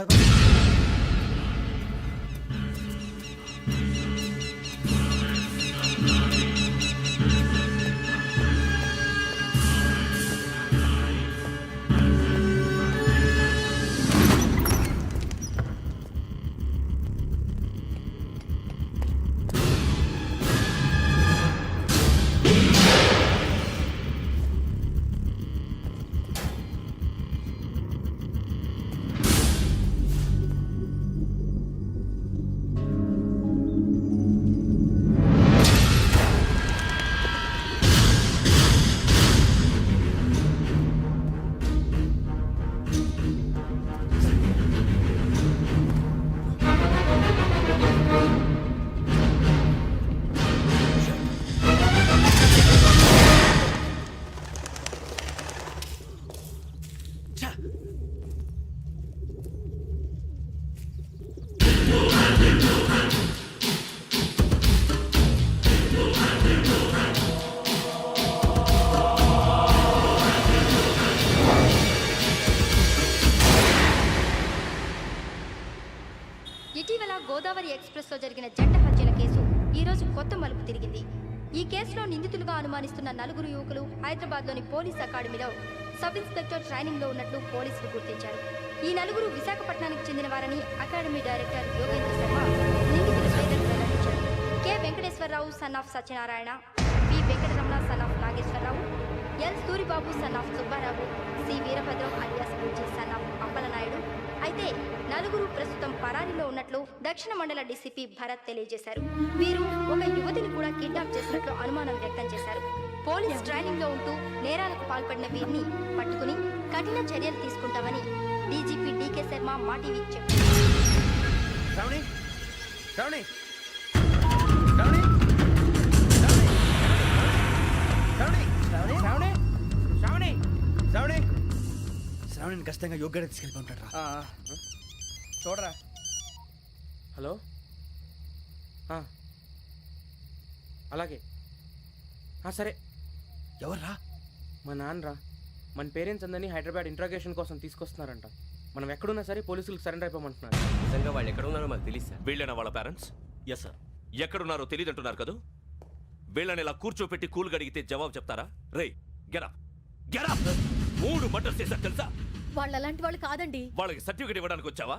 ఇటీవల గోదావరి ఎక్స్ప్రెస్ లో జరిగిన జంట హత్యల కేసు ఈ రోజు కొత్త మలుపు తిరిగింది. ఈ కేసులో నిందితులుగా అనుమానిస్తున్న నలుగురు యువకులు హైదరాబాద్లోని పోలీస్ అకాడమీలో సబ్ ఇన్స్పెక్టర్ ట్రైనింగ్ లో ఉన్నట్లు పోలీసులు గుర్తించారు. ఈ నలుగురు విశాఖపట్నానికి చెందిన వారని అకాడమీ డైరెక్టర్ యోగేంద్ర శర్మ నిందితుల పేర్లను వెల్లడించారు. K Venkateswara Rao son of Satyanarayana, P Venkataramana son of Nageswara Rao, L Suribabu son of Subba Rao, C Veerabhadram alias Bujji son of Appalanaidu. అయితే నలుగురు ప్రస్తుతం పరారీలో ఉన్నట్లు దక్షిణ మండల డీసీపీ భరత్ తెలియజేశారు. వీరు ఒక యువతిని కూడా కిడ్నాప్ చేసినట్లు అనుమానం వ్యక్తం చేశారు. పోలీస్ ట్రైనింగ్ లో ఉంటూ నేరాలకు పాల్పడిన వీరిని పట్టుకుని కఠిన చర్యలు తీసుకుంటామని డీజీపీ డీకే శర్మ మా టీవీకి చెప్పారు. శ్రావణి శ్రావణి శ్రావణి శ్రావణి శ్రావణి శ్రావణి శ్రావణి శ్రావణి శ్రావణిని ఖచ్చితంగా యోగ్యత తీసుకెళ్ళి ఉంటాడు రా. చూడరా. హలో. అలాగే. సరే. ఎవర్రా? మా నాన్నరా. మన పేరెంట్స్ అందరినీ హైదరాబాద్ ఇంట్రాగేషన్ కోసం తీసుకొస్తున్నారంట. మనం ఎక్కడున్నా సరే పోలీసులకు సరెండర్ అయిపోమంటున్నారు. నిజంగా వాళ్ళు ఎక్కడ ఉన్నారో మాకు తెలియదు సార్. వీళ్ళైన వాళ్ళ పేరెంట్స్? Yes sir. ఎక్కడున్నారో తెలియదంటున్నారు కదా. వీళ్ళని ఇలా కూర్చోపెట్టి కూల్ గడిగితే జవాబు చెప్తారా? రేయ్ గెరా గెరా 3 మర్డర్స్ చేశారు తెలుసా? వాళ్ళు అలాంటి వాళ్ళు కాదండి. వాళ్ళకి సర్టిఫికేట్ ఇవ్వడానికి వచ్చావా?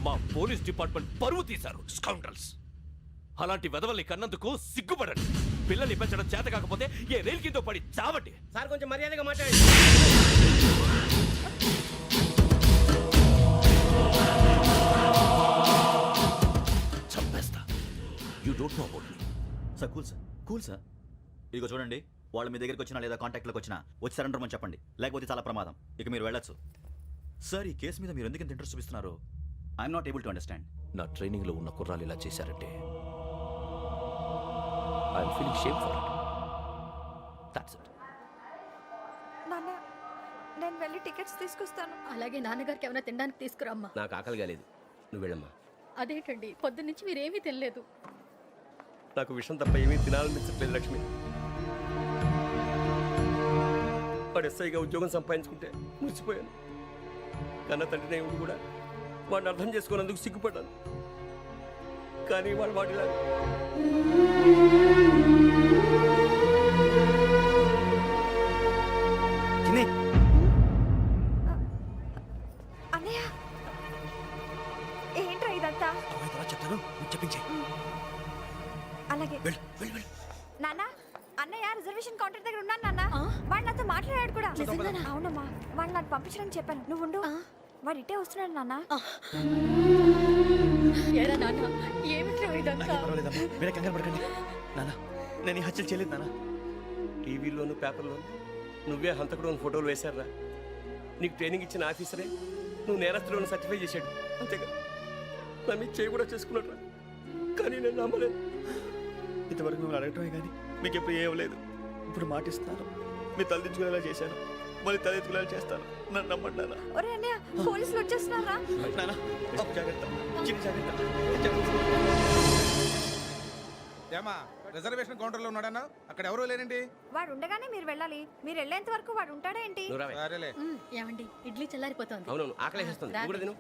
మా పోలీస్ డిపార్ట్మెంట్ పరువు తీశారు స్కౌండ్రల్స్. అలాంటి వెధవల్ని కన్నందుకు సిగ్గుపడండి. పిల్లల్ని పెంచడం చేత కాకపోతే ఏ రైలు కింద పడి చావండి. సార్ కొంచెం మర్యాదగా మాట్లాడండి. చంపేస్తా. You don't know about me. Sir cool sir, cool sir. ఇదిగో చూడండి, వాళ్ళు మీ దగ్గరికి వచ్చినా లేదా కాంటాక్ట్లోకి వచ్చినా వచ్చి సరెండర్ అని చెప్పండి, లేకపోతే చాలా ప్రమాదం. ఇక మీరు వెళ్ళొచ్చు. సార్ ఈ కేసు మీద మీరు ఎందుకు ఇంత ఇంట్రెస్ట్ చూపిస్తున్నారు? I'm not able to understand. నా ట్రైనింగ్లో ఉన్న కుర్రాలు ఇలా చేశారంటే I'm feeling shame for it. That's it. నాన్న, నేను వెళ్ళి టికెట్స్ తీసుకొస్తాను. అలాగే నాన్నగారికి ఏమైనా తినడానికి తీసుకురామ్మా. నాకు ఆకలి కాలేదు, నువ్వు వెళ్ళమ్మా. అదేంటండి, పొద్దున్నుంచి మీరేమీ తినలేదు. నాకు విషయం తప్ప ఏమీ తినాలనిపించట్లేదు లక్ష్మి. వాడు ఎస్ఐగా ఉద్యోగం సంపాదించుకుంటే మురిసిపోయాను. కన్న తండ్రి నేను కూడా వాడిని అర్థం చేసుకున్నందుకు సిగ్గుపడ్డాను. కానీ వాళ్ళు వాడిలా చిన్ని అన్నయ్య ఏంట్రా ఇదంతా? అమ్మాయి తర్వాత చెప్తాను, నువ్వు చెప్పించే. అలాగే వెళ్ళు వెళ్ళు వెళ్ళు. నాన్న, అన్నయ్య రిజర్వేషన్ కౌంటర్ దగ్గర ఉన్నాను నాన్న. వాడు నాతో మాట్లాడాడు కూడా. అవునమ్మా, వాడు నాకు పంపించడానికి చెప్పాను. నువ్వు ఉండు. వాడు ఇట్టే వస్తున్నాడు నాన్న. నాకేం పర్వాలేదమ్మా, మీరే కంగారు పడకండి. నాన్న, నేను ఈ హత్యలు చేయలేదు నాన్న. టీవీలోను పేపర్లోను నువ్వే హంతకుడు అని ఫోటోలు వేశారా? నీకు ట్రైనింగ్ ఇచ్చిన ఆఫీసరే నువ్వు నేరస్తులను సర్టిఫై చేశాడు. అంతేగా నా మీద చేయి కూడా చేసుకున్నాడు. కానీ నేను నమ్మలేదు. ఇంతవరకు మిమ్మల్ని అడగటమే కానీ మీకు ఎప్పుడు ఏమలేదు. ఇప్పుడు మాటిస్తున్నాను, మీ తలదించుకునేలా చేశాను, మళ్ళీ తలెత్తుకునేలా చేస్తాను. నన్ను నమ్మండి నాన్న. ఒరే అన్నయ్య, పోలీసులు వచ్చేస్తున్నారా? నాన్న, జాగ్రత్త, చిన్న జాగ్రత్త. ఏమా రిజర్వేషన్ కౌంటర్లో ఉన్నాడన్నా? అక్కడ ఎవరూ లేనండి. వాడు ఉండగానే మీరు వెళ్ళాలి. మీరు వెళ్ళేంత వరకు వాడు ఉంటాడా ఏంటి? నువ్వు రావే. సరేలే. ఏమండి, ఇడ్లీ చల్లారిపోతుంది. అవునవును, ఆకలి వేస్తుంది. నువ్వు కూడా తిను.